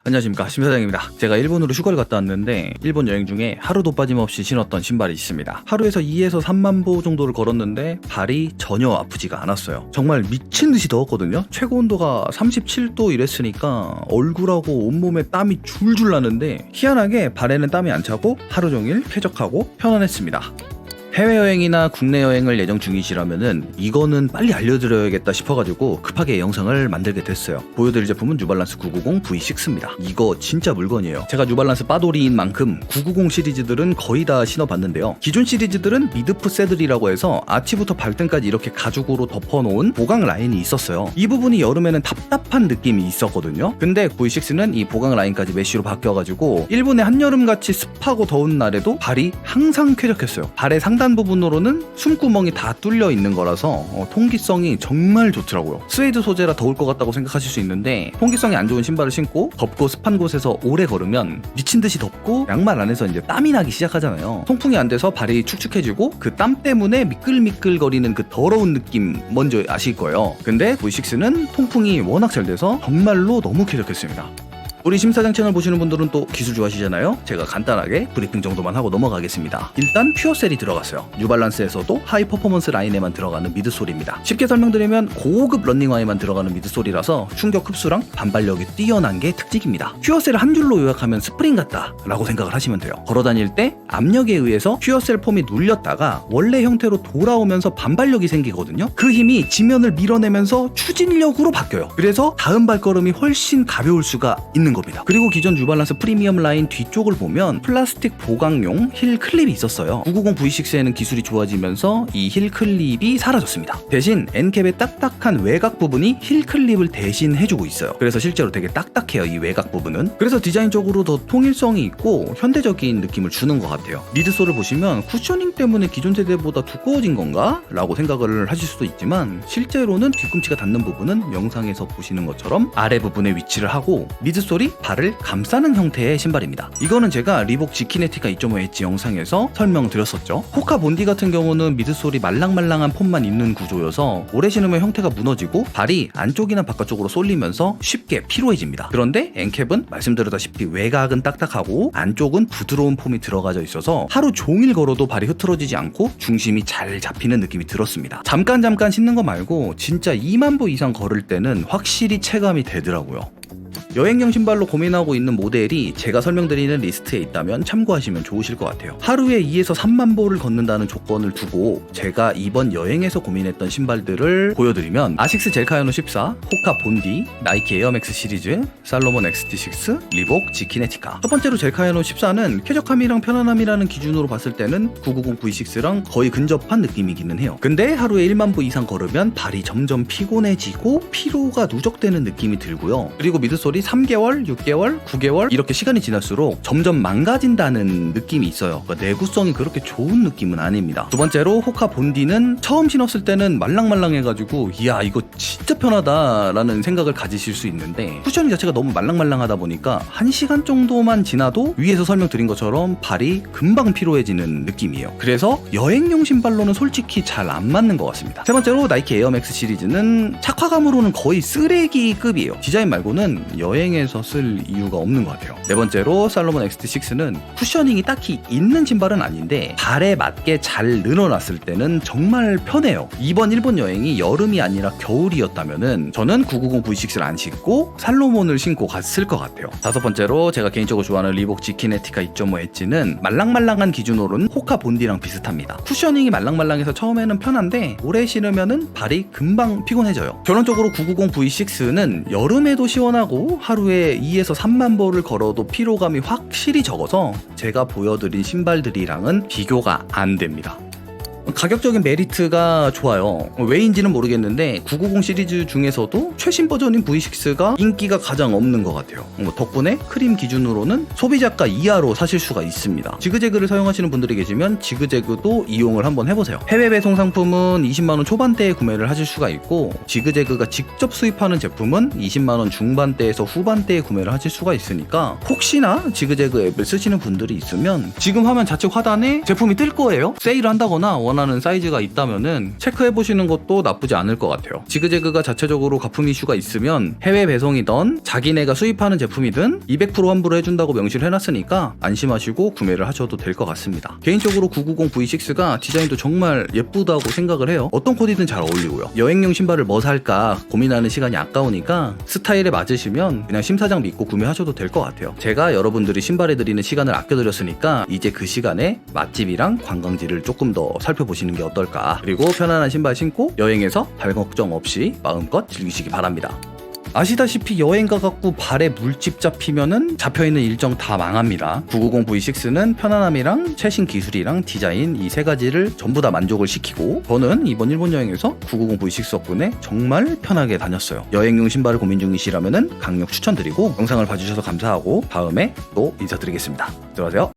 안녕하십니까, 심사장입니다. 제가 일본으로 휴가를 갔다 왔는데 일본 여행 중에 하루도 빠짐없이 신었던 신발이 있습니다. 하루에서 2에서 3만 보 정도를 걸었는데 발이 전혀 아프지가 않았어요. 정말 미친듯이 더웠거든요. 최고 온도가 37도 이랬으니까 얼굴하고 온몸에 땀이 줄줄 나는데 희한하게 발에는 땀이 안 차고 하루 종일 쾌적하고 편안했습니다. 해외여행이나 국내 여행을 예정 중이시라면은 이거는 빨리 알려드려야겠다 싶어가지고 급하게 영상을 만들게 됐어요. 보여드릴 제품은 뉴발란스 990 V6입니다. 이거 진짜 물건이에요. 제가 뉴발란스 빠돌이인 만큼 990 시리즈들은 거의 다 신어봤는데요. 기존 시리즈들은 미드풋 새들이라고 해서 아치부터 발등까지 이렇게 가죽으로 덮어놓은 보강 라인이 있었어요. 이 부분이 여름에는 답답한 느낌이 있었거든요. 근데 V6는 이 보강 라인까지 메쉬로 바뀌어가지고 일본의 한여름같이 습하고 더운 날에도 발이 항상 쾌적했어요. 발의 상단 부분으로는 숨구멍이 다 뚫려 있는 거라서 통기성이 정말 좋더라고요. 스웨이드 소재라 더울 것 같다고 생각하실 수 있는데 통기성이 안 좋은 신발을 신고 덥고 습한 곳에서 오래 걸으면 미친듯이 덥고 양말 안에서 이제 땀이 나기 시작하잖아요. 통풍이 안 돼서 발이 축축해지고 그 땀 때문에 미끌미끌거리는 그 더러운 느낌 먼저 아실 거예요. 근데 V6는 통풍이 워낙 잘 돼서 정말로 너무 쾌적했습니다. 우리 심사장 채널 보시는 분들은 또 기술 좋아하시잖아요. 제가 간단하게 브리핑 정도만 하고 넘어가겠습니다. 일단 퓨어셀이 들어갔어요. 뉴발란스에서도 하이 퍼포먼스 라인에만 들어가는 미드솔입니다. 쉽게 설명드리면 고급 런닝화에만 들어가는 미드솔이라서 충격 흡수랑 반발력이 뛰어난 게 특징입니다. 퓨어셀을 한 줄로 요약하면 스프링 같다 라고 생각을 하시면 돼요. 걸어다닐 때 압력에 의해서 퓨어셀 폼이 눌렸다가 원래 형태로 돌아오면서 반발력이 생기거든요. 그 힘이 지면을 밀어내면서 추진력으로 바뀌어요. 그래서 다음 발걸음이 훨씬 가벼울 수가 있는 겁니다. 그리고 기존 뉴발란스 프리미엄 라인 뒤쪽을 보면 플라스틱 보강용 힐 클립이 있었어요. 990 V6에는 기술이 좋아지면서 이 힐 클립이 사라졌습니다. 대신 엔캡의 딱딱한 외곽 부분이 힐 클립을 대신 해주고 있어요. 그래서 실제로 되게 딱딱해요, 이 외곽 부분은. 그래서 디자인적으로 더 통일성이 있고 현대적인 느낌을 주는 것 같아요. 미드솔을 보시면 쿠셔닝 때문에 기존 세대보다 두꺼워진 건가? 라고 생각을 하실 수도 있지만 실제로는 뒤꿈치가 닿는 부분은 영상에서 보시는 것처럼 아래 부분에 위치를 하고 미드솔이 발을 감싸는 형태의 신발입니다. 이거는 제가 리복 지키네티카 2.5 엣지 영상에서 설명드렸었죠. 호카 본디 같은 경우는 미드솔이 말랑말랑한 폼만 있는 구조여서 오래 신으면 형태가 무너지고 발이 안쪽이나 바깥쪽으로 쏠리면서 쉽게 피로해집니다. 그런데 엔캡은 말씀드렸다시피 외곽은 딱딱하고 안쪽은 부드러운 폼이 들어가져 있어서 하루 종일 걸어도 발이 흐트러지지 않고 중심이 잘 잡히는 느낌이 들었습니다. 잠깐 신는 거 말고 진짜 2만 보 이상 걸을 때는 확실히 체감이 되더라고요. 여행용 신발로 고민하고 있는 모델이 제가 설명드리는 리스트에 있다면 참고하시면 좋으실 것 같아요. 하루에 2에서 3만 보를 걷는다는 조건을 두고 제가 이번 여행에서 고민했던 신발들을 보여드리면 아식스 젤카이오노 14, 호카 본디, 나이키 에어맥스 시리즈, 살로몬 XT6, 리복 지키네티카. 첫 번째로 젤카이오노 14는 쾌적함이랑 편안함이라는 기준으로 봤을 때는 990 V6랑 거의 근접한 느낌이기는 해요. 근데 하루에 1만 보 이상 걸으면 발이 점점 피곤해지고 피로가 누적되는 느낌이 들고요. 그리고 미드솔이 3개월, 6개월, 9개월 이렇게 시간이 지날수록 점점 망가진다는 느낌이 있어요. 그러니까 내구성이 그렇게 좋은 느낌은 아닙니다. 두 번째로 호카 본디는 처음 신었을 때는 말랑말랑해가지고 이야 이거 진짜 편하다라는 생각을 가지실 수 있는데 쿠셔닝 자체가 너무 말랑말랑하다 보니까 1시간 정도만 지나도 위에서 설명드린 것처럼 발이 금방 피로해지는 느낌이에요. 그래서 여행용 신발로는 솔직히 잘 안 맞는 것 같습니다. 세 번째로 나이키 에어맥스 시리즈는 착화감으로는 거의 쓰레기급이에요. 디자인 말고는 여행에서 쓸 이유가 없는 것 같아요. 네 번째로 살로몬 XT6는 쿠셔닝이 딱히 있는 신발은 아닌데 발에 맞게 잘 늘어놨을 때는 정말 편해요. 이번 일본 여행이 여름이 아니라 겨울이었다면은 저는 990 V6를 안 신고 살로몬을 신고 갔을 것 같아요. 다섯 번째로 제가 개인적으로 좋아하는 리복 지키네티카 2.5 엣지는 말랑말랑한 기준으로는 호카 본디랑 비슷합니다. 쿠셔닝이 말랑말랑해서 처음에는 편한데 오래 신으면은 발이 금방 피곤해져요. 결론적으로 990 V6는 여름에도 시원하고 하루에 2에서 3만 보를 걸어도 피로감이 확실히 적어서 제가 보여드린 신발들이랑은 비교가 안 됩니다. 가격적인 메리트가 좋아요. 왜인지는 모르겠는데 990 시리즈 중에서도 최신 버전인 V6가 인기가 가장 없는 것 같아요. 덕분에 크림 기준으로는 소비자가 이하로 사실 수가 있습니다. 지그재그를 사용하시는 분들이 계시면 지그재그도 이용을 한번 해보세요. 해외 배송 상품은 20만원 초반대에 구매를 하실 수가 있고 지그재그가 직접 수입하는 제품은 20만원 중반대에서 후반대에 구매를 하실 수가 있으니까 혹시나 지그재그 앱을 쓰시는 분들이 있으면 지금 화면 좌측 하단에 제품이 뜰 거예요. 세일을 한다거나 원하는 사이즈가 있다면은 체크해보시는 것도 나쁘지 않을 것 같아요. 지그재그가 자체적으로 가품 이슈가 있으면 해외 배송이던 자기네가 수입하는 제품이든 200% 환불을 해준다고 명시를 해놨으니까 안심하시고 구매를 하셔도 될 것 같습니다. 개인적으로 990 V6가 디자인도 정말 예쁘다고 생각을 해요. 어떤 코디든 잘 어울리고요. 여행용 신발을 뭐 살까 고민하는 시간이 아까우니까 스타일에 맞으시면 그냥 심사장 믿고 구매하셔도 될 것 같아요. 제가 여러분들이 신발에 드리는 시간을 아껴드렸으니까 이제 그 시간에 맛집이랑 관광지를 조금 더 살펴보시는 게 어떨까. 그리고 편안한 신발 신고 여행에서 발 걱정 없이 마음껏 즐기시기 바랍니다. 아시다시피 여행 가갖고 발에 물집 잡히면은 잡혀있는 일정 다 망합니다. 990 V6는 편안함이랑 최신 기술이랑 디자인 이 세 가지를 전부 다 만족을 시키고 저는 이번 일본 여행에서 990 V6 덕분에 정말 편하게 다녔어요. 여행용 신발을 고민 중이시라면은 강력 추천드리고 영상을 봐주셔서 감사하고 다음에 또 인사드리겠습니다. 들어가세요.